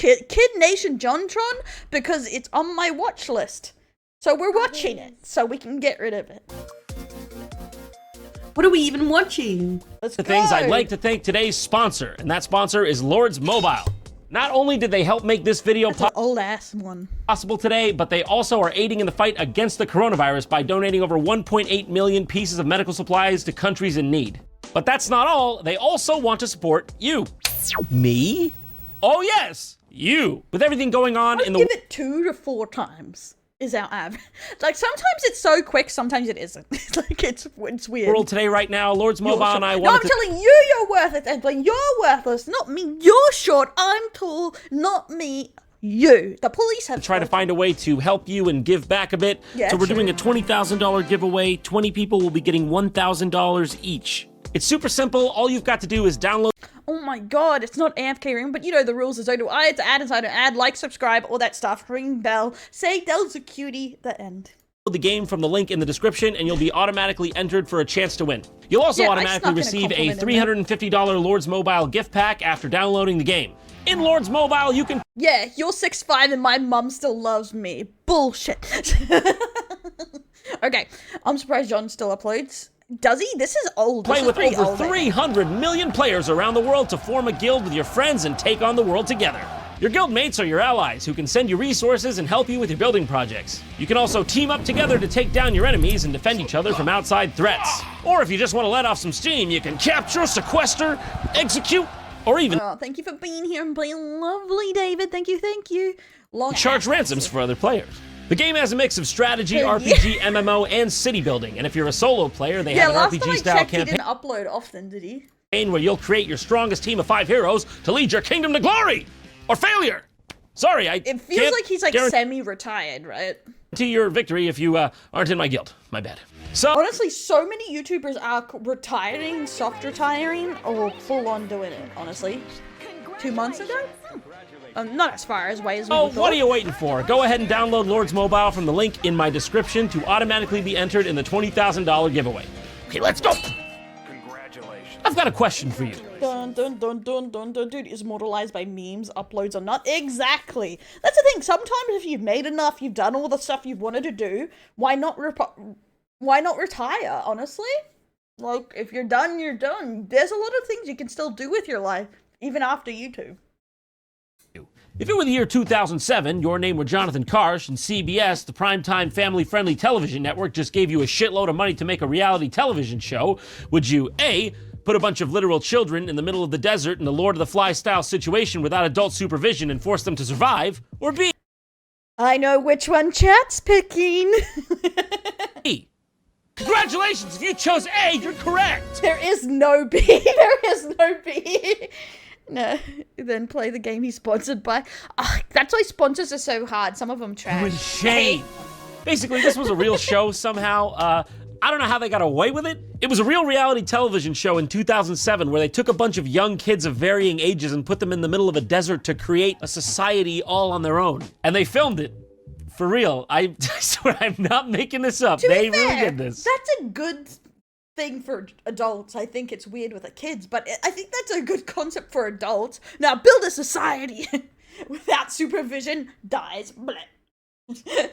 Kid Nation JonTron because it's on my watch list. So we're watching it so we can get rid of it. What are we even watching? Let's The go. things I'd like to thank today's sponsor, and that sponsor is Lords Mobile. Not only did they help make this video That's an old ass one. possible today, but they also are aiding in the fight against the coronavirus by donating over 1.8 million pieces of medical supplies to countries in need. But that's not all. They also want to support you. Me? Oh yes, you. With everything going on in the Give it 2 to 4 times is our average. Like sometimes it's so quick, sometimes it isn't. Like it's weird. world today right now, Lords Mobile and I No, I'm wanted to telling you you're worthless, Anthony. You're worthless, not me. You're short, I'm tall, not me. You. The police have try to find a way to help you and give back a bit. Yeah, so we're sure. doing a $20,000 giveaway. 20 people will be getting $1,000 each. It's super simple. All you've got to do is download Oh my god, it's not AFK ring, but you know the rules, so do I. It's add, inside, add, like, subscribe, all that stuff. Ring bell, say Del's a cutie, the end. the game from the link in the description and you'll be automatically entered for a chance to win. You'll also Yeah, I automatically snuck in a receive a compliment in $350 Lords Mobile gift pack after downloading the game. In Lords Mobile, you can Yeah, you're 6'5" and my mum still loves me. Bullshit. Okay, I'm surprised John still uploads. Does he? This is old. play This is with pretty over old, I think. 300 million players around the world to form a guild with your friends and take on the world together. Your guild mates are your allies who can send you resources and help you with your building projects. You can also team up together to take down your enemies and defend each other from outside threats. Or if you just want to let off some steam, you can capture, sequester, execute, or even Oh, thank you for being here and playing lovely, David. Thank you, thank you. Long charge ransoms for other players. The game has a mix of strategy, RPG, MMO, and city building. And if you're a solo player, they Yeah, have an last time I RPG-style checked, he campaign didn't upload often, did he? where you'll create your strongest team of 5 heroes to lead your kingdom to glory or failure. Sorry, I It feels can't like he's like guarantee semi-retired, right? your victory if you aren't in my guild. My bad. So Honestly, so many YouTubers are retiring, soft retiring, or full on doing it, honestly. 2 months ago? Not as far away as we Oh, thought. what are you waiting for? Go ahead and download Lords Mobile from the link in my description to automatically be entered in the $20,000 giveaway. Okay, let's go. Congratulations. I've got a question for you. Dun dun dun dun dun dun. Dude, is immortalized by memes, uploads or not? Exactly. That's the thing. Sometimes if you've made enough, you've done all the stuff you've wanted to do, why not retire, honestly? Like, if you're done, you're done. There's a lot of things you can still do with your life, even after YouTube. If it were the year 2007, your name were Jonathan Karsh, and CBS, the primetime family-friendly television network, just gave you a shitload of money to make a reality television show, would you A, put a bunch of literal children in the middle of the desert in a Lord of the Flies style situation without adult supervision and force them to survive, or B, I know which one chat's picking. congratulations, if you chose A, you're correct! There is no B. There is no B. No, then play the game he's sponsored by. Ugh, that's why sponsors are so hard. Some of them trash. Shame. Basically, this was a real show somehow. I don't know how they got away with it. It was a real reality television show in 2007 where they took a bunch of young kids of varying ages and put them in the middle of a desert to create a society all on their own. And they filmed it. For real. I swear I'm not making this up. To be They fair, really did this. That's a good thing for adults. I think it's weird with the kids, but I think that's a good concept for adults. Now build a society without supervision, dies. Bleh.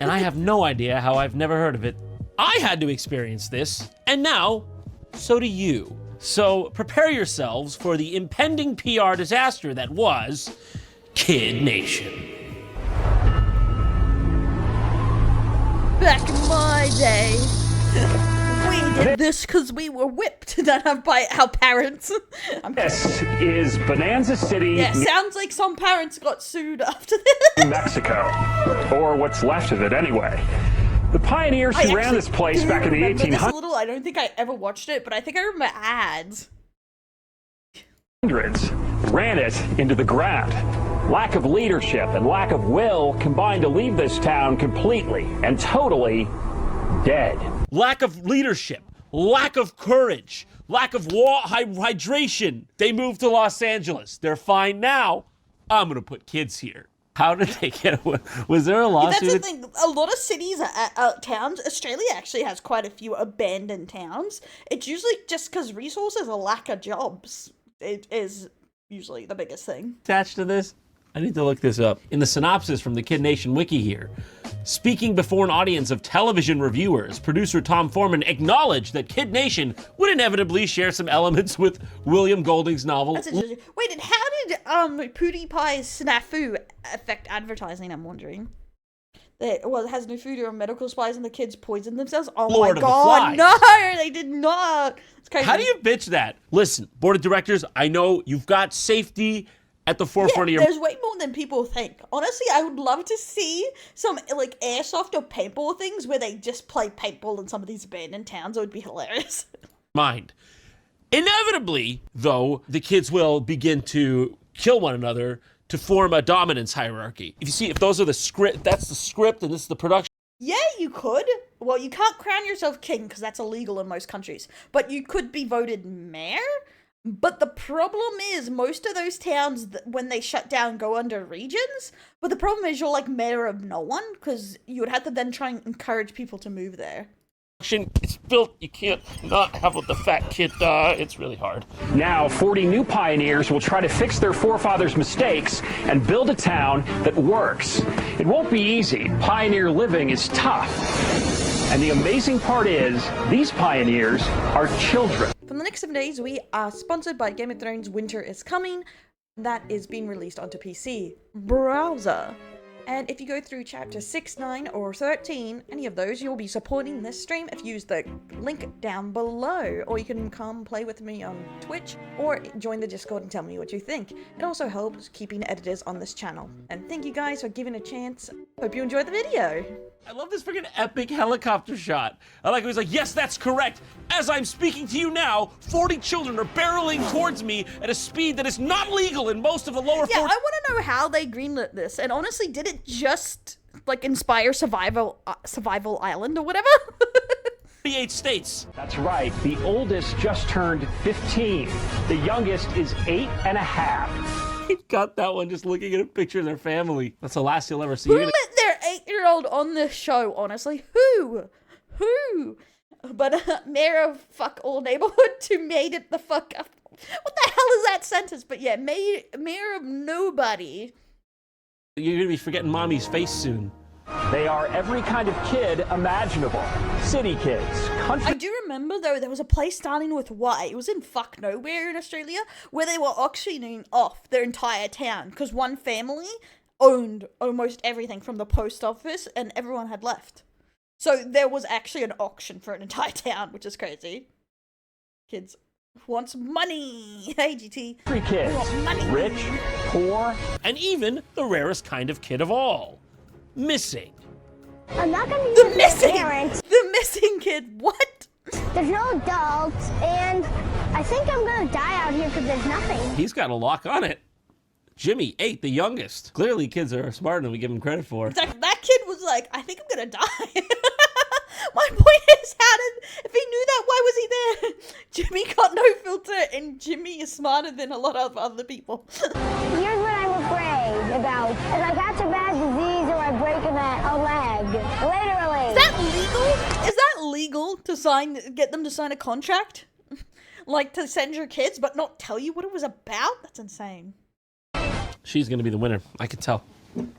And I have no idea how I've never heard of it. I had to experience this, and now, so do you. So prepare yourselves for the impending PR disaster that was Kid Nation. Back in my day, we did this because we were whipped by our parents. This is Bonanza City, Yeah, sounds like some parents got sued after this. New Mexico. Or what's left of it anyway. The pioneers who ran this place back in the This a 1800s little. I don't think I ever watched it, but I think I remember ads. ran it into the ground. Lack of leadership and lack of will combined to leave this town completely and totally dead. Lack of leadership, lack of courage, lack of hydration. They moved to Los Angeles. They're fine now. I'm gonna put kids here. How did they get away? Was there a lawsuit? That's the thing. A lot of cities, towns, Australia actually has quite a few abandoned towns. It's usually just because resources or lack of jobs. It is usually the biggest thing. Attached to this? I need to look this up. In the synopsis from the Kid Nation wiki here, speaking before an audience of television reviewers, producer Tom Foreman acknowledged that Kid Nation would inevitably share some elements with William Golding's novel. That's interesting. Wait, and how did PewDiePie's snafu affect advertising, I'm wondering? Well, it has no food or medical supplies and the kids poison themselves? Oh Lord my of the god, Flies. no, they did not. It's crazy. How do you bitch that? Listen, board of directors, I know you've got safety at the forefront of your... There's way more than people think. Honestly, I would love to see some, like, airsoft or paintball things where they just play paintball in some of these abandoned towns. It would be hilarious. Mind. Inevitably, though, the kids will begin to kill one another to form a dominance hierarchy. If you see, if those are the script, that's the script and this is the production. Yeah, you could. Well, you can't crown yourself king because that's illegal in most countries. But you could be voted mayor. But the problem is most of those towns, when they shut down, go under regions. But the problem is you're like mayor of no one because you would have to then try and encourage people to move there. It's built, you can't not have the fat kid, it's really hard. Now, 40 new pioneers will try to fix their forefathers' mistakes and build a town that works. It won't be easy. Pioneer living is tough. And the amazing part is, these pioneers are children. For the next 7 days, we are sponsored by Game of Thrones Winter is Coming. That is being released onto PC browser. And if you go through chapter 6, 9, or 13, any of those, you'll be supporting this stream if you use the link down below. Or you can come play with me on Twitch, or join the Discord and tell me what you think. It also helps keeping editors on this channel. And thank you guys for giving a chance. Hope you enjoyed the video. I love this freaking epic helicopter shot. I like it was like, yes, that's correct. As I'm speaking to you now, 40 children are barreling towards me at a speed that is not legal in most of the lower 40. Yeah, I want to know how they greenlit this. And honestly, did it just, like, inspire Survival Island or whatever? 48 states. That's right. The oldest just turned 15. The youngest is 8 and a half. He got that one just looking at a picture of their family. That's the last you'll ever see. Who let their 8-year-old on this show, honestly? Who? But mayor of fuck all neighborhood to made it the fuck up. What the hell is that sentence? But yeah, mayor of nobody. You're going to be forgetting mommy's face soon. They are every kind of kid imaginable. City kids, country... I do remember, though, there was a place starting with Y. It was in fuck nowhere in Australia, where they were auctioning off their entire town, because one family owned almost everything from the post office, and everyone had left. So there was actually an auction for an entire town, which is crazy. Kids wants money. Hey, GT. Three kids, money. rich, poor, and even the rarest kind of kid of all. Missing. I'm not gonna The use missing! my parents. The missing kid. What? There's no adults, and I think I'm gonna die out here because there's nothing. He's got a lock on it. Jimmy, 8, the youngest. Clearly kids are smarter than we give them credit for. That kid was like, I think I'm gonna die. My point is, if he knew that, why was he there? Jimmy got no filter, and Jimmy is smarter than a lot of other people. Here's what I'm afraid about. If I catch a bad disease or I break a leg. Literally. Is that legal? Is that legal to get them to sign a contract? Like, to send your kids, but not tell you what it was about? That's insane. She's going to be the winner. I can tell.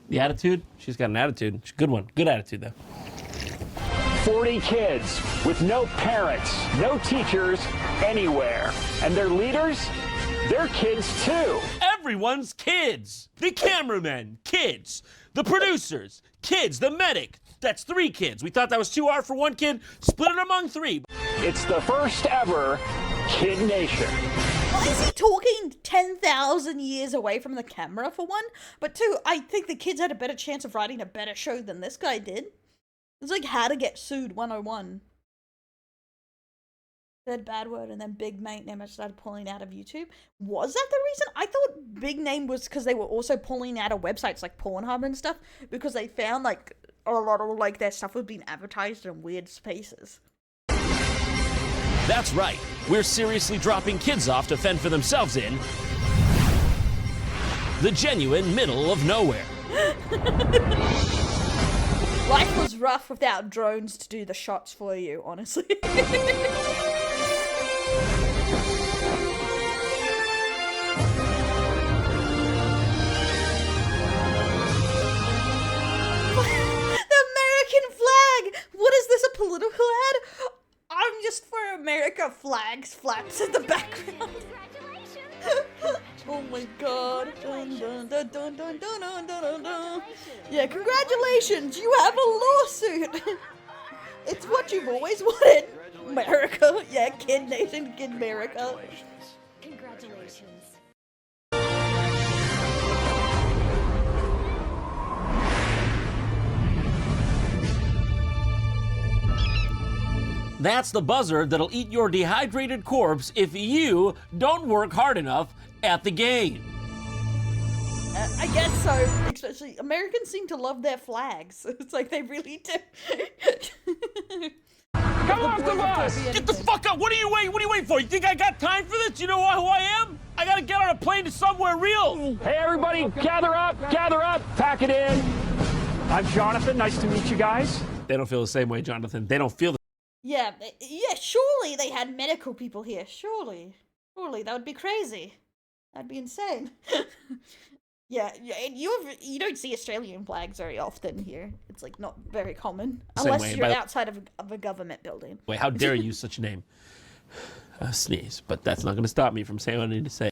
The attitude? She's got an attitude. She's a good one. Good attitude, though. 40 kids with no parents, no teachers anywhere. And their leaders? They're kids too. Everyone's kids. The cameramen, kids. The producers, kids. The medic, that's 3 kids. We thought that was too hard for 1 kid. Split it among 3. It's the first ever Kid Nation. Well, is he talking 10,000 years away from the camera, for one? But 2, I think the kids had a better chance of writing a better show than this guy did. It's like How to Get Sued 101. Said bad word, and then Big Name started pulling out of YouTube. Was that the reason? I thought Big Name was because they were also pulling out of websites like Pornhub and stuff, because they found like a lot of like their stuff was being advertised in weird spaces. That's right. We're seriously dropping kids off to fend for themselves in the genuine middle of nowhere. Life was rough without drones to do the shots for you, honestly. America flags flaps in the background. Oh my god. Dun, dun, dun, dun, dun, dun, dun, dun, dun. Yeah, congratulations, you have a lawsuit. It's what you've always wanted. America. Yeah, Kid Nation, Kid America. Congratulations. That's the buzzard that'll eat your dehydrated corpse if you don't work hard enough at the game. I guess so. Especially Americans seem to love their flags. It's like they really do. Come off the bus! Get the fuck up! What are you waiting for? You think I got time for this? You know who I am? I gotta get on a plane to somewhere real. Hey, everybody, gather up, pack it in. I'm Jonathan. Nice to meet you guys. They don't feel the same way, Jonathan. They don't feel the Yeah, surely they had medical people here. Surely, that would be crazy. That'd be insane. Yeah, and you don't see Australian flags very often here. It's like not very common, unless you're outside of a government building. Wait, how dare you use such a name? Sneeze, but that's not going to stop me from saying what I need to say.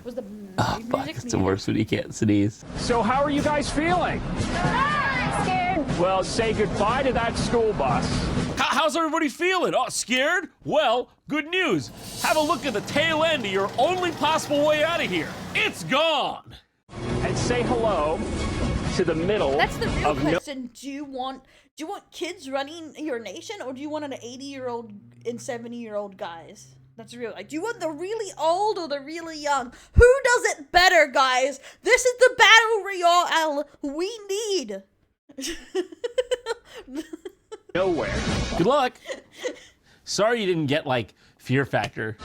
Was the Fuck, it's the worst when you can't sneeze. So how are you guys feeling? Scared. Well, say goodbye to that school bus. How's everybody feeling? Oh, scared? Well, good news. Have a look at the tail end of your only possible way out of here. It's gone. And say hello to the middle. That's the real of question. Do you want kids running your nation, or do you want an 80-year-old and 70-year-old guys? That's real. Like, do you want the really old or the really young? Who does it better, guys? This is the battle royale we need. Nowhere. Good luck. Sorry you didn't get, like, Fear Factor.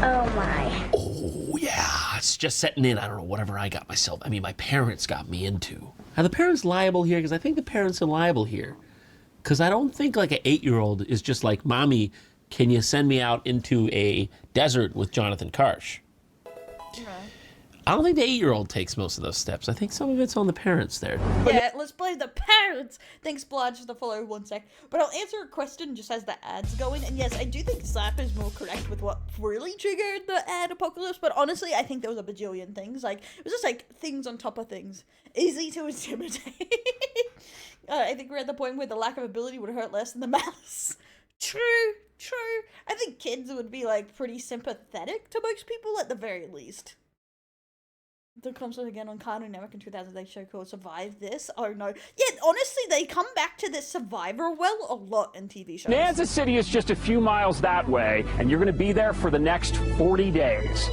Oh my. Oh, yeah. It's just setting in. I don't know, whatever I got myself. I mean, my parents got me into. Are the parents liable here? Because I think the parents are liable here. Because I don't think, like, an 8-year-old is just like, Mommy, can you send me out into a desert with Jonathan Karsh? Right. I don't think the 8-year-old takes most of those steps. I think some of it's on the parents there. Yeah, let's blame the parents. Thanks, Blige, for the follow 1 sec. But I'll answer a question just as the ad's going. And yes, I do think Slap is more correct with what really triggered the ad apocalypse. But honestly, I think there was a bajillion things. Like, it was just like things on top of things. Easy to intimidate. I think we're at the point where the lack of ability would hurt less than the malice. True. I think kids would be like pretty sympathetic to most people at the very least. The concert again on Cartoon Network in 2000, they show called Survive This. Oh no. Yeah, honestly, they come back to this Survivor well a lot in TV shows. Kansas City is just a few miles that way, and you're going to be there for the next 40 days.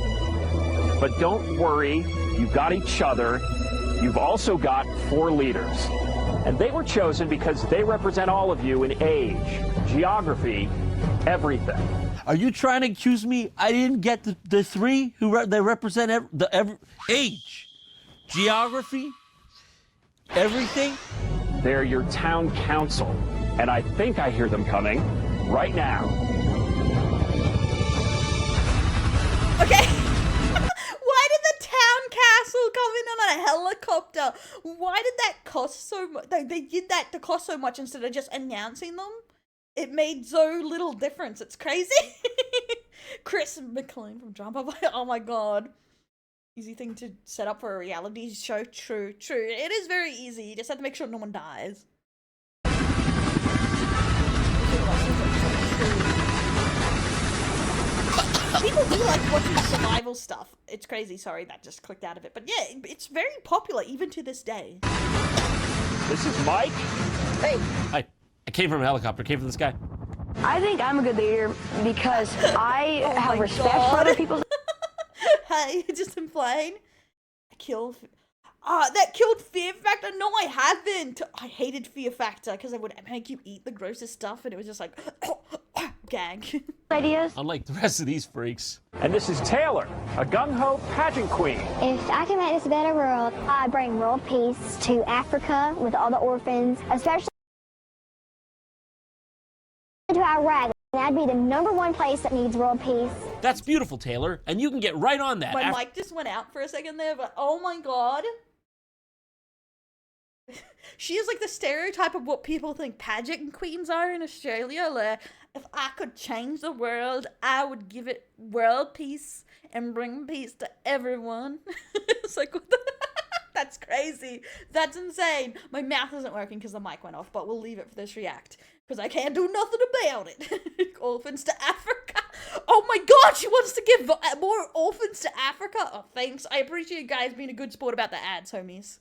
But don't worry, you've got each other. You've also got 4 leaders. And they were chosen because they represent all of you in age, geography, everything. Are you trying to accuse me? I didn't get the 3 who they represent age, geography, everything? They're your town council, and I think I hear them coming right now. Okay. Why did the town castle come in on a helicopter? Why did that cost so much? They did that to cost so much instead of just announcing them. It made so little difference. It's crazy. Chris McLean from Drama Boy. Oh my god. Easy thing to set up for a reality show. True. It is very easy. You just have to make sure no one dies. People do like watching survival stuff. It's crazy. Sorry, that just clicked out of it. But yeah, it's very popular even to this day. This is Mike. Hey. I came from a helicopter. Came from this guy. I think I'm a good leader because I have my respect God. for other people's. Hey, just implying. That killed Fear Factor? No, I haven't. I hated Fear Factor because it would make you eat the grossest stuff and it was just like, gag. Ideas. Unlike the rest of these freaks. And this is Taylor, a gung-ho pageant queen. If I can make this a better world, I bring world peace to Africa with all the orphans, especially rag. That'd be the #1 place that needs world peace. That's beautiful, Taylor, and you can get right on that. My mic just went out for a second there, but oh my god. She is like the stereotype of what people think pageant queens are in Australia. Like, if I could change the world, I would give it world peace and bring peace to everyone. It's like, what the that's crazy. That's insane. My mouth isn't working because the mic went off, but we'll leave it for this react because I can't do nothing about it. Orphans to Africa. Oh my god, she wants to give more orphans to Africa. Oh, thanks. I appreciate you guys being a good sport about the ads, homies.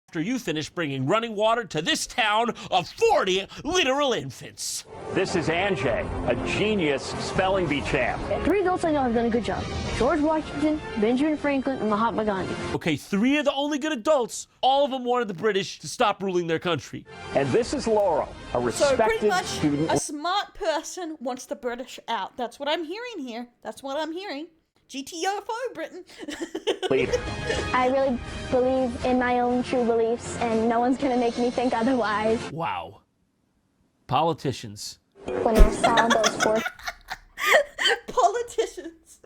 After you finish bringing running water to this town of 40 literal infants. This is Anjay, a genius spelling bee champ. 3 adults I know have done a good job. George Washington, Benjamin Franklin, and Mahatma Gandhi. Okay, 3 of the only good adults. All of them wanted the British to stop ruling their country. And this is Laurel, a So pretty respected much, student. a smart person wants the British out. That's what I'm hearing here. That's what I'm hearing. GTFO, Britain. leader. I really believe in my own true beliefs, and no one's gonna make me think otherwise. Wow. Politicians. When I saw those 4 Politicians.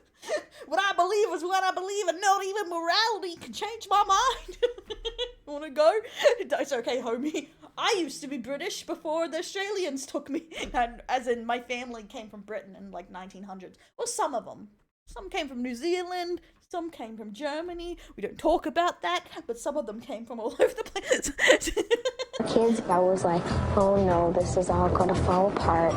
What I believe is what I believe, and not even morality can change my mind. Wanna go? It's okay, homie. I used to be British before the Australians took me. And as in, my family came from Britain in like 1900s. Well, some of them. Some came from New Zealand, some came from Germany. We don't talk about that, but some of them came from all over the place. kids, I was like, oh no, this is all gonna fall apart.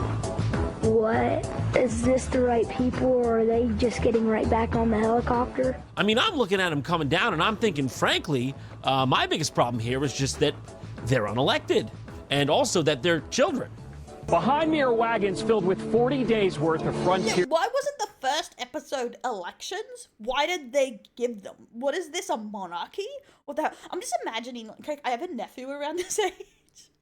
What? Is this the right people, or are they just getting right back on the helicopter? I mean, I'm looking at them coming down, and I'm thinking, frankly, my biggest problem here is just that they're unelected, and also that they're children. Behind me are wagons filled with 40 days worth of frontier. Yeah, why wasn't the first episode elections? Why did they give them? What is this, a monarchy? What the hell? I'm just imagining, like, I have a nephew around this age.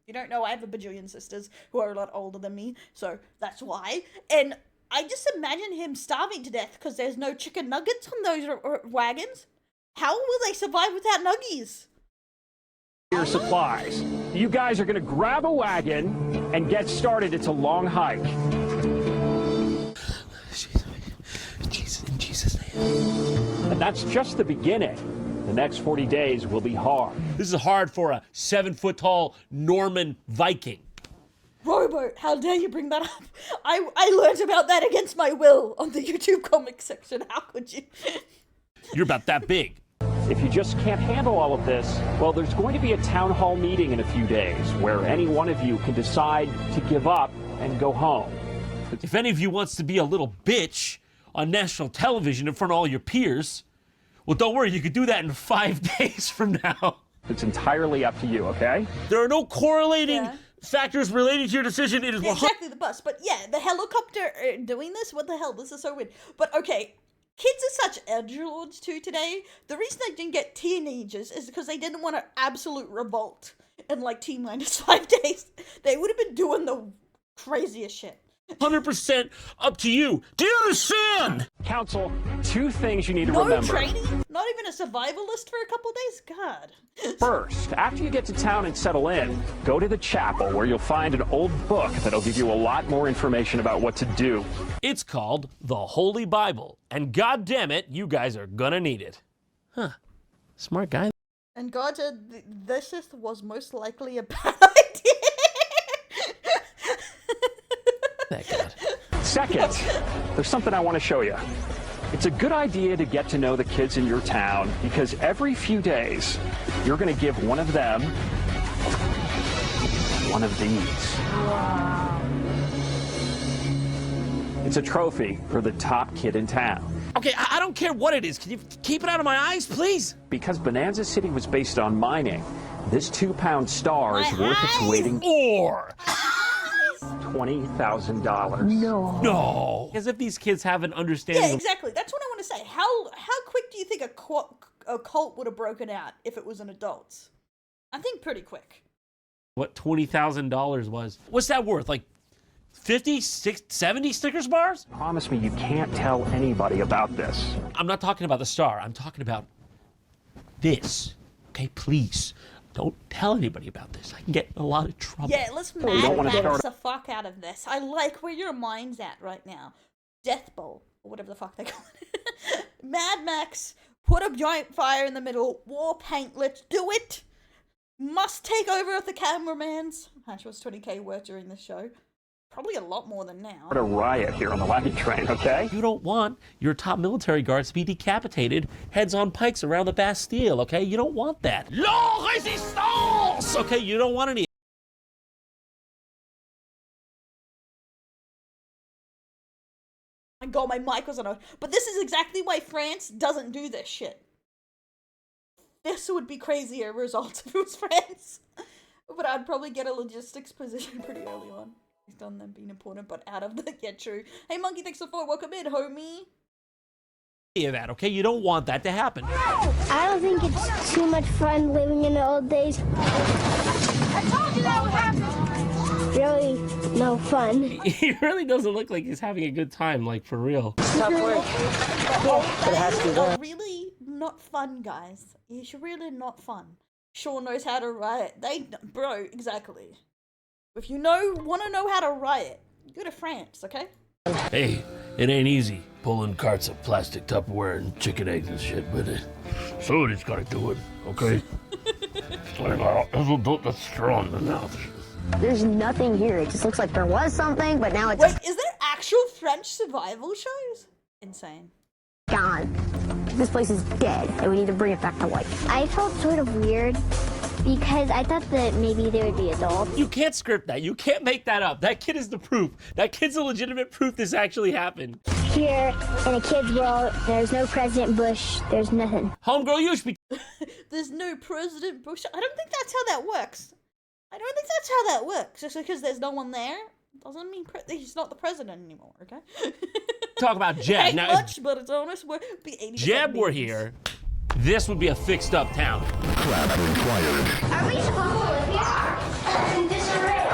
You don't know, I have a bajillion sisters who are a lot older than me, so that's why. And I just imagine him starving to death because there's no chicken nuggets on those wagons. How will they survive without nuggies? Supplies. You guys are going to grab a wagon and get started. It's a long hike. Jesus, in Jesus' name. And that's just the beginning. The next 40 days will be hard. This is hard for a 7-foot-tall Norman Viking. Rowboat, how dare you bring that up? I learned about that against my will on the YouTube comic section. How could you? You're about that big. If you just can't handle all of this, well, there's going to be a town hall meeting in a few days where any one of you can decide to give up and go home. If any of you wants to be a little bitch on national television in front of all your peers, well, don't worry, you could do that in 5 days from now. It's entirely up to you, okay? There are no correlating factors related to your decision. It is Exactly, the bus. But yeah, the helicopter doing this? What the hell? This is so weird. But okay, kids are such edgelords too today. The reason they didn't get teenagers is because they didn't want an absolute revolt in like T-minus 5 days. They would have been doing the craziest shit. 100% up to you. Do you understand? Council, 2 things you need to No remember. training? Not even a survivalist for a couple days? God. First, after you get to town and settle in, go to the chapel where you'll find an old book that'll give you a lot more information about what to do. It's called the Holy Bible, and god damn it, you guys are gonna need it. Huh. Smart guy. And God said this was most likely a bad idea. That god. Second, there's something I want to show you. It's a good idea to get to know the kids in your town because every few days, you're going to give one of them one of these. Wow. It's a trophy for the top kid in town. Okay, I don't care what it is. Can you keep it out of my eyes, please? Because Bonanza City was based on mining, this 2-pound star is worth its weight in Or $20,000. no. As if these kids have an understanding. Yeah, exactly. That's what I want to say. How quick do you think a cult would have broken out if it was an adult? I think pretty quick. What $20,000 was. What's that worth? Like 50, 60, 70 Snickers bars? Promise me you can't tell anybody about this. I'm not talking about the star. I'm talking about this. Okay, please. don't tell anybody about this. I can get in a lot of trouble. Yeah, let's Mad Max the fuck out of this. I like where your mind's at right now. Death Bowl, or whatever the fuck they call it. Mad Max, put a giant fire in the middle, war paint, let's do it! Must take over with the cameramans. How was 20k worth during this show? Probably a lot more than now. What a riot here on the wagon train, okay? You don't want your top military guards to be decapitated, heads on pikes around the Bastille, okay? You don't want that. La résistance! Okay, you don't want any. My god, my mic was on. But this is exactly why France doesn't do this shit. This would be crazier results if it was France. But I'd probably get a logistics position pretty early on. Based on them being important, but out of the true. Hey Monkey, thanks for welcome in, homie. Of that, okay? You don't want that to happen. I don't think it's too much fun living in the old days. I told you that would happen. Really no fun. He really doesn't look like he's having a good time, like for real. Tough work. But it has to be done. Really not fun, guys. It's really not fun. Sean knows how to riot. Bro, exactly. If you want to know how to riot, go to France, okay? Hey, it ain't easy pulling carts of plastic Tupperware and chicken eggs and shit, but somebody's gotta do it, okay? That's strong enough. There's nothing here. It just looks like there was something, but now it's Wait, is there actual French survival shows? Insane. gone. This place is dead, and we need to bring it back to life. I felt sort of weird because I thought that maybe there would be adults. You can't script that. You can't make that up. That kid is the proof. That kid's a legitimate proof this actually happened. Here, in a kid's world, there's no President Bush, there's nothing. Homegirl, you should be... There's no President Bush. I don't think that's how that works. I don't think that's how that works. Just because there's no one there doesn't mean he's not the president anymore, okay? Talk about Jeb. Ain't Now, much, but it's honest. Be 80% Jeb were memes. here, this would be a fixed up town. Are we supposed to live here? In disarray.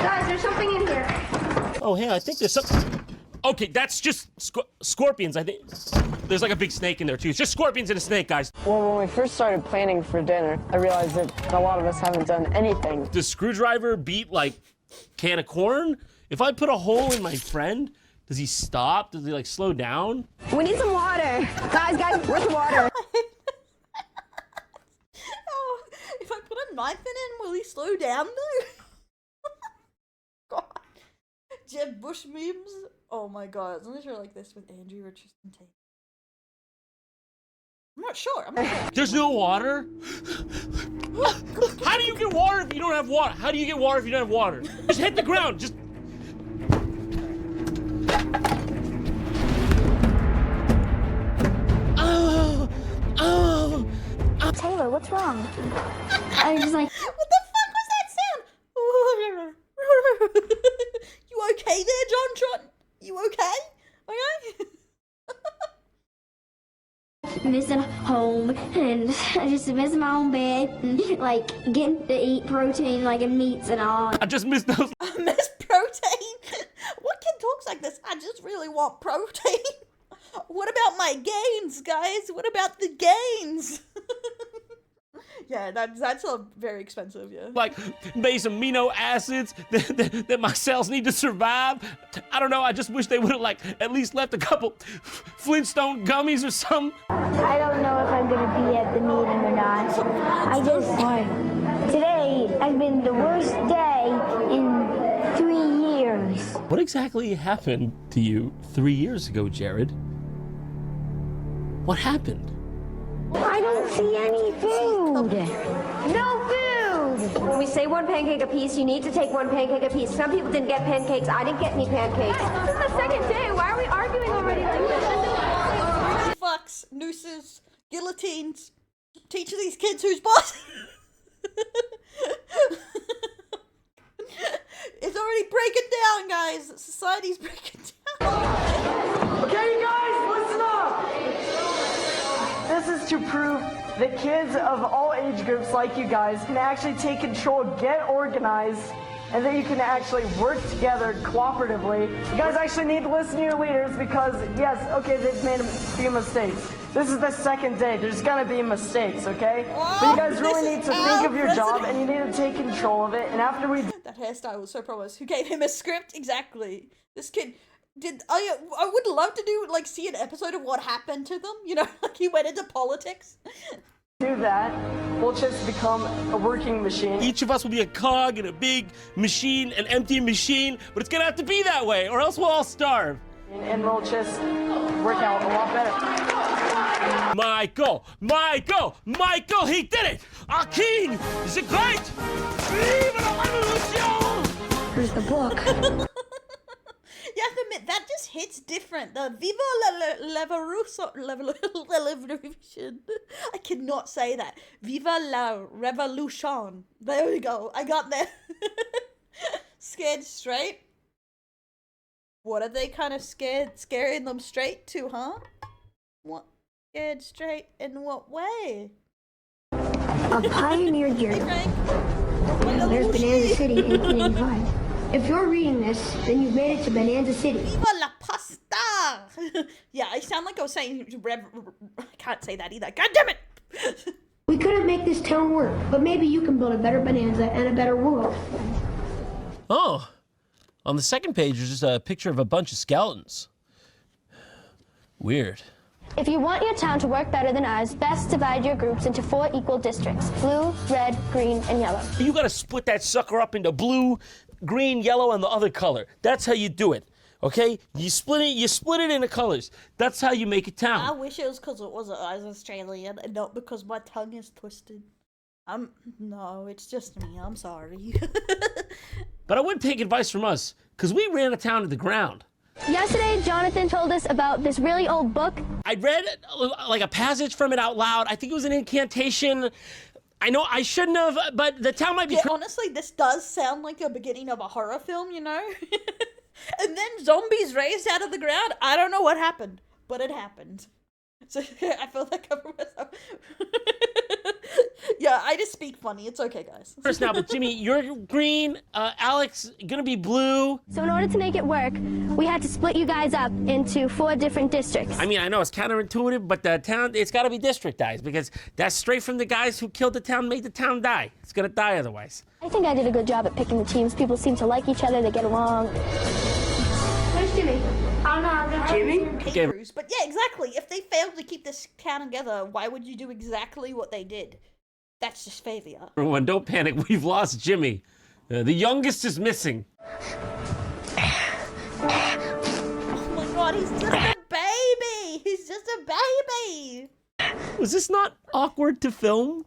Guys, there's something in here. Oh, hey, I think there's something... Okay, that's just scorpions, I think. There's like a big snake in there, too. It's just scorpions and a snake, guys. Well, when we first started planning for dinner, I realized that a lot of us haven't done anything. Does screwdriver beat, like, can of corn? If I put a hole in my friend, does he stop? Does he, like, slow down? We need some water. Guys, where's the water? Oh, if I put a knife in him, will he slow down, though? God. Jeb Bush memes? Oh my god, unless you're like this with Andrew or Tristan Tate. I'm not sure. There's no water? How do you get water if you don't have water? How do you get water if you don't have water? Just hit the ground. Just... Taylor, what's wrong? I was just like, What the fuck was that sound? You okay there, JonTron? You okay? Okay? missing home, and I just miss my own bed, and like getting to eat protein, like in meats and all. I just missed those. I miss protein. What kid talks like this? I just really want protein. What about my gains, guys? What about the gains? Yeah, that's a very expensive, yeah. Like base amino acids that my cells need to survive. I don't know. I just wish they would have like at least left a couple Flintstone gummies or something. I don't know if I'm gonna be at the meeting or not. Today has been the worst day in 3 years. What exactly happened to you 3 years ago, Jared? What happened? I don't see any food. No food. When we say one pancake apiece, you need to take one pancake apiece. Some people didn't get pancakes. I didn't get any pancakes. This is the second day. Why are we arguing already like this? Fucks, nooses, guillotines. Teach these kids who's boss. It's already breaking down, guys. Society's breaking down. Okay, guys, listen up! This is to prove that kids of all age groups like you guys can actually take control, get organized, and that you can actually work together cooperatively. You guys actually need to listen to your leaders because, yes, okay, they've made a few mistakes. This is the second day. There's gonna be mistakes, okay? But you guys really need to think of your job and you need to take control of it. And after we That hairstyle was so promised. Who gave him a script? Exactly. This kid did. I would love to do like see an episode of what happened to them. You know, like he went into politics. do that, we'll just become a working machine. Each of us will be a cog in a big machine, an empty machine, but it's gonna have to be that way, or else we'll all starve. And we'll just work out a lot better. Michael! Michael! Michael! He did it! Our king is a great! Viva la revolution! Here's the book. You have to admit, that just hits different. The Viva la Revolution. I cannot say that. Viva la Revolution. There we go. I got there. Scared straight. What are they kind of scaring them straight to, huh? What? Scared straight in what way? A pioneer journey. Frank? There's Bonanza City in 1885. If you're reading this, then you've made it to Bonanza City. Viva la pasta! Yeah, I sound like I was saying I can't say that either. God damn it! We couldn't make this town work, but maybe you can build a better Bonanza and a better world. Oh, on the second page there's just a picture of a bunch of skeletons. Weird. If you want your town to work better than ours, best divide your groups into 4 equal districts: blue, red, green, and yellow. You gotta split that sucker up into blue, green, yellow, and the other color. That's how you do it, okay? You split it into colors. That's how you make a I town. wish it was because I was Australian and not because my tongue is twisted. No, it's just me. I'm sorry. But I wouldn't take advice from us, because we ran a town to the ground. Yesterday, Jonathan told us about this really old book. I read like a passage from it out loud. I think it was an incantation. I know I shouldn't have, but the town might be... Yeah, honestly, this does sound like a beginning of a horror film, you know? And then zombies raised out of the ground. I don't know what happened, but it happened. So I feel like I'm myself. Yeah, I just speak funny. It's okay, guys. First now, but Jimmy, you're green, Alex gonna be blue. So in order to make it work, we had to split you guys up into 4 different districts. I mean, I know it's counterintuitive, but the town, it's gotta be districtized, because that's straight from the guys who killed the town, made the town die. It's gonna die otherwise. I think I did a good job at picking the teams. People seem to like each other, they get along. Where's Jimmy? I don't know. Jimmy? Okay. But yeah, exactly. If they failed to keep this town together, why would you do exactly what they did? That's just failure. Everyone, don't panic. We've lost Jimmy. The youngest is missing. Oh my god, he's just a baby! He's just a baby! Was this not awkward to film?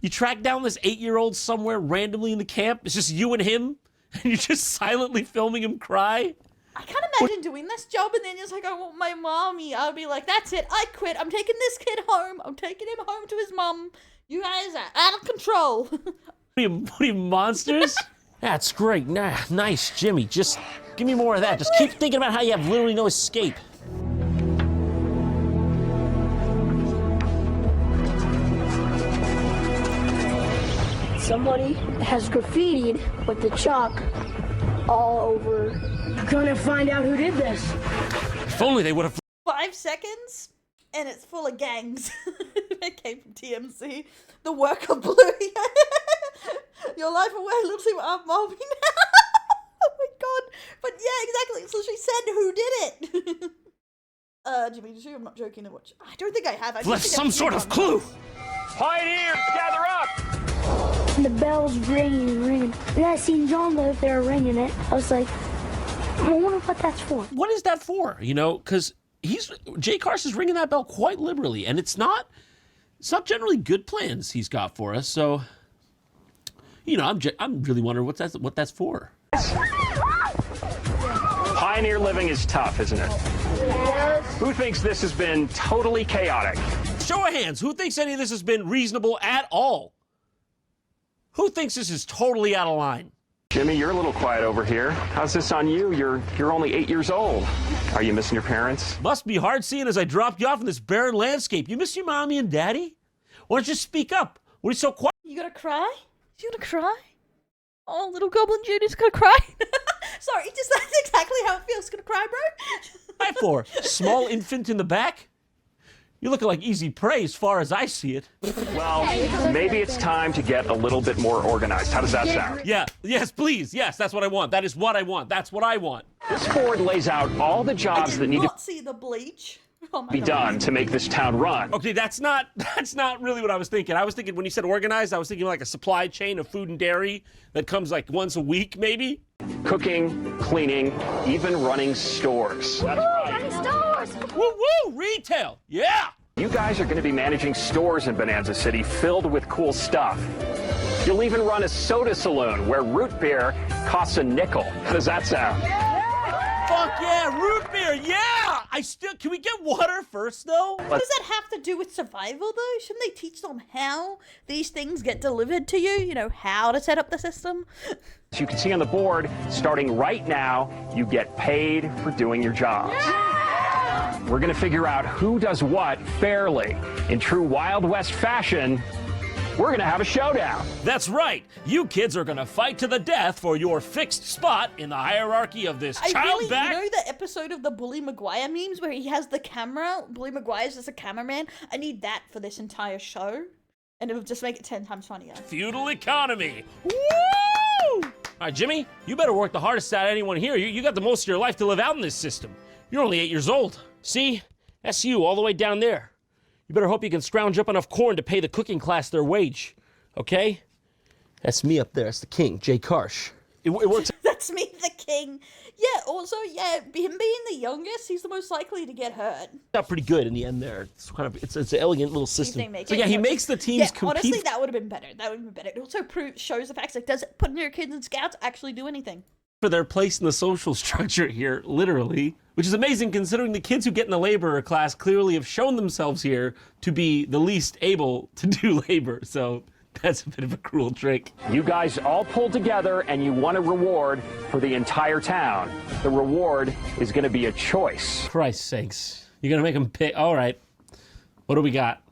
You track down this 8-year-old somewhere randomly in the camp. It's just you and him, and you're just silently filming him cry. I can't imagine doing this job and then just like, I want my mommy. I'll be like, that's it, I quit. I'm taking this kid home. I'm taking him home to his mom. You guys are out of control. What are you, monsters? That's great. Nah, nice, Jimmy. Just give me more of that. Just keep thinking about how you have literally no escape. Somebody has graffitied with the chalk all over. Gonna find out who did this. If only they would have... 5 seconds and it's full of gangs. It came from TMC. The work of Blue. Your life away, little I'm mommy now. Oh my god. But yeah, exactly. So she said who did it. Jimmy, did you? I'm not joking. I don't think I have. I left some sort of clue. Pioneers, gather up! And the bell's ringing. And I seen John live there ringing it. I was like, I wonder what that's for. What is that for? You know, because Jay Carson's ringing that bell quite liberally, and it's not generally good plans he's got for us. So, you know, I'm really wondering what that's for. Pioneer living is tough, isn't it? Yes. Who thinks this has been totally chaotic? Show of hands. Who thinks any of this has been reasonable at all? Who thinks this is totally out of line? Jimmy, you're a little quiet over here. How's this on you? You're only 8 years old. Are you missing your parents? Must be hard seeing as I dropped you off in this barren landscape. You miss your mommy and daddy? Why don't you speak up? What are you so quiet? You gonna cry? You gonna cry? Oh, little Goblin Junior's gonna cry. Sorry, just that's exactly how it feels. Gonna cry, bro. 5'4", small infant in the back? You're looking like easy prey as far as I see it. Well, maybe it's time to get a little bit more organized. How does that sound? Yeah, yes, please. Yes, that's what I want. That is what I want. That's what I want. This board lays out all the I jobs that did need to not see the bleach. Oh my be God. done to make this town run. Okay, that's not really what I was thinking. I was thinking when you said organized, I was thinking like a supply chain of food and dairy that comes like once a week, maybe. Cooking, cleaning, even running stores. That's right. Woo woo, retail. Yeah. You guys are going to be managing stores in Bonanza City filled with cool stuff. You'll even run a soda saloon where root beer costs a nickel. How does that sound? Fuck yeah, root beer. Yeah. Can we get water first though? What does that have to do with survival, though? Shouldn't they teach them how these things get delivered to you? You know, how to set up the system? As you can see on the board, starting right now, you get paid for doing your jobs. We're going to figure out who does what fairly. In true Wild West fashion, we're going to have a showdown. That's right. You kids are going to fight to the death for your fixed spot in the hierarchy of this You know back. the episode of the Bully Maguire memes where he has the camera? Bully Maguire's just a cameraman. I need that for this entire show. And it'll just make it 10 times funnier. Feudal economy. Woo! All right, Jimmy, you better work the hardest out of anyone here. You got the most of your life to live out in this system. You're only 8 years old. See? That's you all the way down there. You better hope you can scrounge up enough corn to pay the cooking class their wage. Okay? That's me up there. That's the king, Jay Karsh. It works. That's me, the king. Yeah, also, yeah, him being the youngest, he's the most likely to get hurt. out pretty good in the end there. It's kind of it's an elegant little system. So yeah, he makes the teams compete. Honestly, that would have been better. That would have been better. It also shows the facts. Like, does putting your kids in scouts actually do anything? For their place in the social structure here, literally, which is amazing considering the kids who get in the laborer class clearly have shown themselves here to be the least able to do labor. So that's a bit of a cruel trick. You guys all pulled together and you won a reward for the entire town. The reward is going to be a choice. Christ's sakes. You're going to make them pay. All right. What do we got?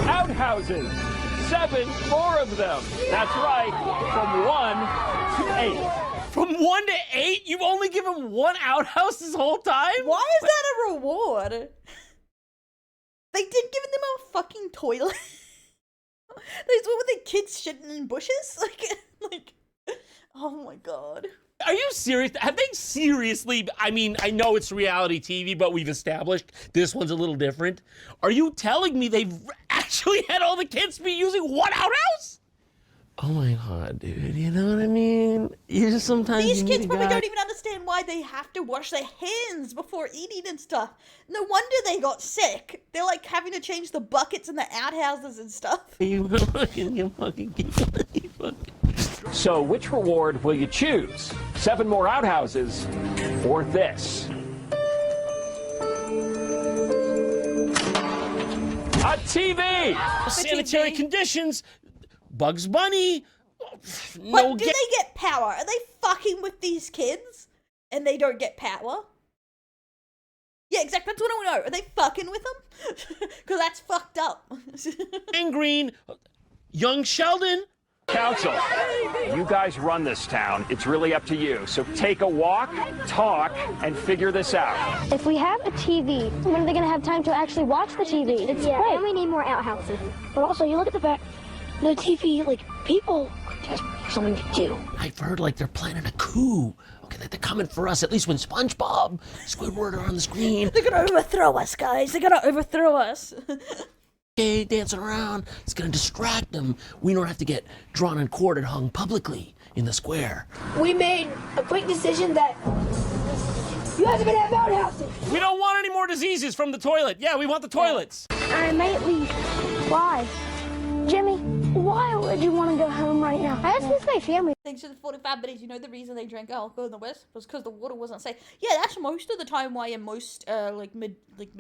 Outhouses. 7 more of them. That's right. From 1 to 8. From 1 to 8? You've only given one outhouse this whole time? Why is that a reward? They did give them a fucking toilet. These what were the kids shitting in bushes? Like, oh my god. Are you serious? Have they seriously, I mean, I know it's reality TV, but we've established this one's a little different. Are you telling me they've actually had all the kids be using one outhouse? Oh my god, dude, you know what I mean? You just sometimes These kids probably don't even understand why they have to wash their hands before eating and stuff. No wonder they got sick. They're like having to change the buckets in the outhouses and stuff. You fucking So which reward will you choose? 7 more outhouses or this? A TV! Sanitary conditions, Bugs Bunny. But do they get power? Are they fucking with these kids? And they don't get power? Yeah, exactly. That's what I want to know. Are they fucking with them? Because that's fucked up. And Green, young Sheldon. Council, you guys run this town. It's really up to you. So take a walk, talk, and figure this out. If we have a TV, when are they going to have time to actually watch the TV? It's great. And we need more outhouses. But also, you look at the fact, the TV, like, people just need something to do. I've heard like they're planning a coup. Okay, they're coming for us. At least when SpongeBob, Squidward are on the screen. They're gonna overthrow us, guys. They're gonna overthrow us. Okay, dancing around. It's gonna distract them. We don't have to get drawn and quartered, hung publicly in the square. We made a quick decision that you guys are gonna have outhouses. We don't want any more diseases from the toilet. Yeah, we want the toilets. I may leave. Why? Jimmy, why would you want to go home right now? I just miss my family. Thanks for the 45 minutes. You know the reason they drank alcohol in the West was because the water wasn't safe. Yeah, that's most of the time why in most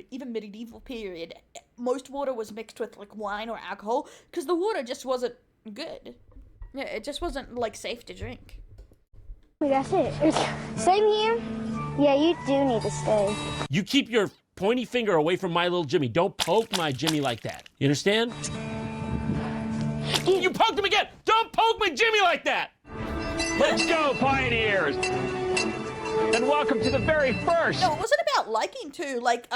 even medieval period, most water was mixed with like wine or alcohol because the water just wasn't good. Yeah, it just wasn't like safe to drink. That's it. Same here. Yeah, you do need to stay. You keep your pointy finger away from my little Jimmy. Don't poke my Jimmy like that. You understand? You poked him again! Don't poke my Jimmy like that? Let's go, Pioneers! And welcome to the very first. No, it wasn't about liking to. Like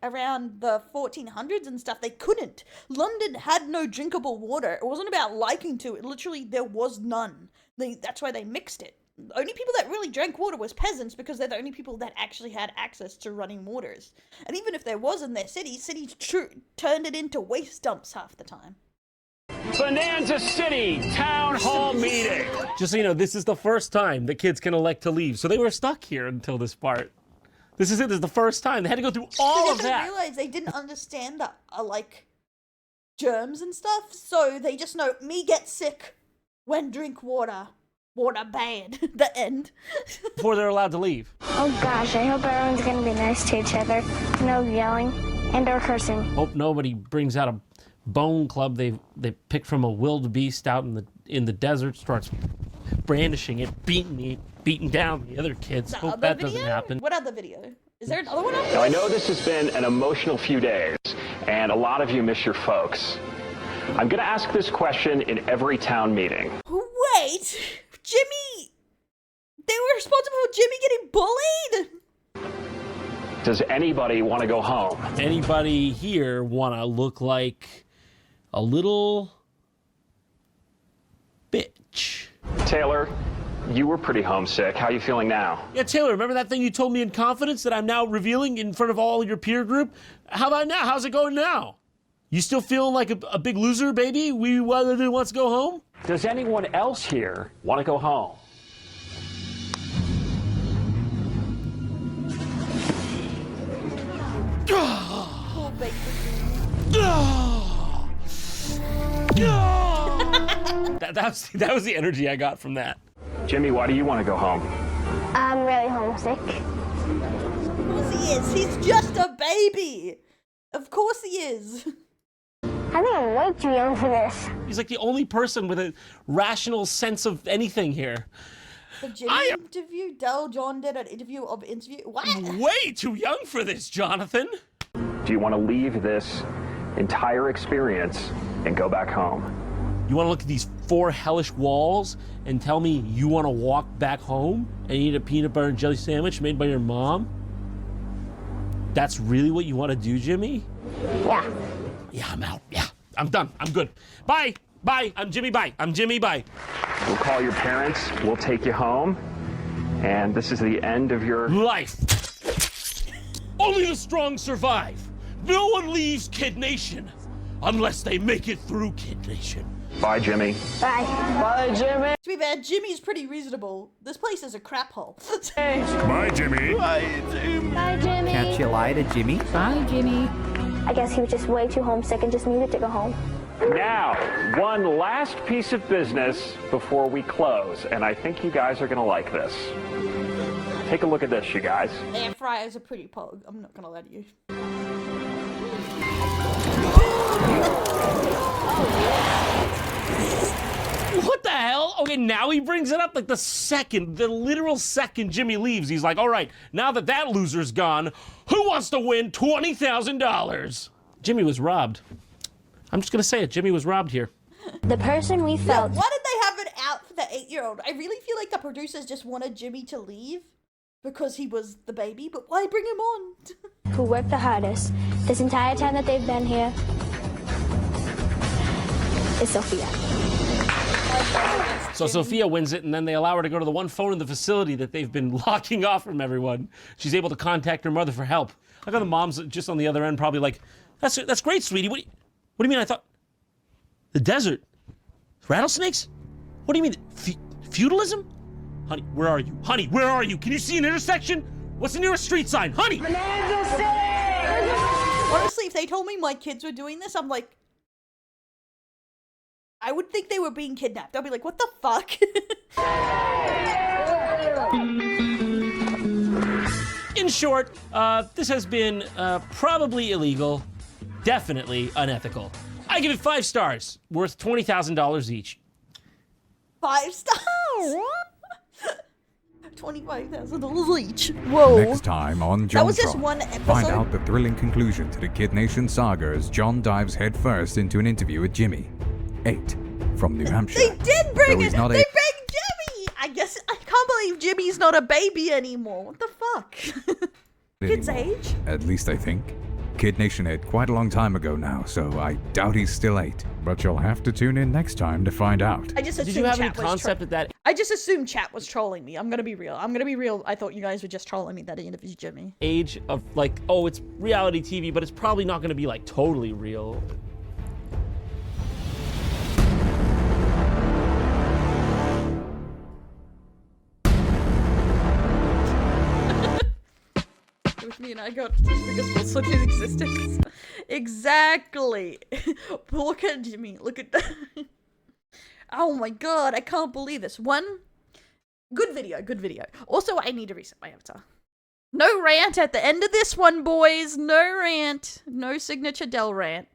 around the 1400s and stuff, they couldn't. London had no drinkable water. It wasn't about liking to. It literally, there was none. That's why they mixed it. The only people that really drank water was peasants, because they're the only people that actually had access to running waters. And even if there was in their cities turned it into waste dumps half the time. Bonanza City Town Hall meeting. Just so you know, this is the first time the kids can elect to leave. So they were stuck here until this part. This is it. This is the first time. They had to go through all of that. They didn't realize they didn't understand that, like, germs and stuff. So they just know, me get sick when drink water. Water bad. The end. Before they're allowed to leave. Oh gosh, I hope everyone's gonna be nice to each other. No yelling and or cursing. Hope nobody brings out a bone club they picked from a wildebeest out in the desert, starts brandishing it, beating down the other kids. Hope that doesn't happen. What other video? Is there another one up Now, there? I know this has been an emotional few days, and a lot of you miss your folks. I'm going to ask this question in every town meeting. Wait, Jimmy, they were responsible for Jimmy getting bullied? Does anybody want to go home? Anybody here want to look like a little bitch? Taylor, you were pretty homesick. How are you feeling now? Yeah, Taylor, remember that thing you told me in confidence that I'm now revealing in front of all your peer group? How about now? How's it going now? You still feeling like a big loser, baby? Wants to go home? Does anyone else here want to go home? Poor baby. That was the energy I got from that. Jimmy, why do you want to go home? I'm really homesick. Of course he is. He's just a baby. Of course he is. I think I'm way too young for this. He's like the only person with a rational sense of anything here. The Jimmy interview, John did an interview. What? Way too young for this, Jonathan. Do you want to leave this entire experience and go back home? You want to look at these 4 hellish walls and tell me you want to walk back home and eat a peanut butter and jelly sandwich made by your mom? That's really what you want to do, Jimmy? Yeah. Yeah, I'm out. Yeah, I'm done. I'm good. Bye. Bye. I'm Jimmy. Bye. I'm Jimmy. Bye. We'll call your parents. We'll take you home. And this is the end of your life. Only the strong survive. No one leaves Kid Nation unless they make it through Kid Nation. Bye, Jimmy. Bye. Bye, Jimmy. To be fair, Jimmy's pretty reasonable. This place is a crap hole. Bye, Jimmy. Bye, Jimmy. Can't you lie to Jimmy? Bye, Jimmy. I guess he was just way too homesick and just needed to go home. Now, one last piece of business before we close, and I think you guys are going to like this. Take a look at this, you guys. Air fryer's a pretty pug. I'm not gonna lie to you. What the hell? Okay, now he brings it up like the literal second Jimmy leaves. He's like, all right, now that loser's gone, who wants to win $20,000? Jimmy was robbed. I'm just gonna say it, Jimmy was robbed here. The person we felt... Why did they have it out for the 8-year-old? I really feel like the producers just wanted Jimmy to leave because he was the baby, but why bring him on? who worked the hardest this entire time that they've been here is Sophia. So Sophia wins it, and then they allow her to go to the one phone in the facility that they've been locking off from everyone. She's able to contact her mother for help. Look how the mom's just on the other end, probably like, that's great, sweetie. What do you mean? I thought the desert, rattlesnakes. What do you mean, feudalism? Honey, where are you? Honey, where are you? Can you see an intersection? What's the nearest street sign? Honey! Honestly, if they told me my kids were doing this, I'm like, I would think they were being kidnapped. I'd be like, what the fuck? In short, this has been probably illegal, definitely unethical. I give it 5 stars, worth $20,000 each. 5 stars? $25,000 each. Whoa. Next time on JonTron, That was just one episode. find out the thrilling conclusion to the Kid Nation saga as John dives headfirst into an interview with Jimmy. 8. from New Hampshire. They did bring Though it. he's not They a- bring Jimmy. I guess I can't believe Jimmy's not a baby anymore. What the fuck? Kid's anymore. age? At least I think. Kid Nation hit quite a long time ago now, so I doubt he's still 8. But you'll have to tune in next time to find out. I just assumed Did you have any chat was concept of that I just assumed chat was trolling me. I'm gonna be real. I thought you guys were just trolling me that it interviews Jimmy. age of like, oh, it's reality TV, but it's probably not going to be like totally real? With me and I got just because falsehood in existence. Exactly. Look at Jimmy. Look at. Oh my god! I can't believe this. One good video. Good video. Also, I need to reset my avatar. No rant at the end of this one, boys. No rant. No signature Dell rant.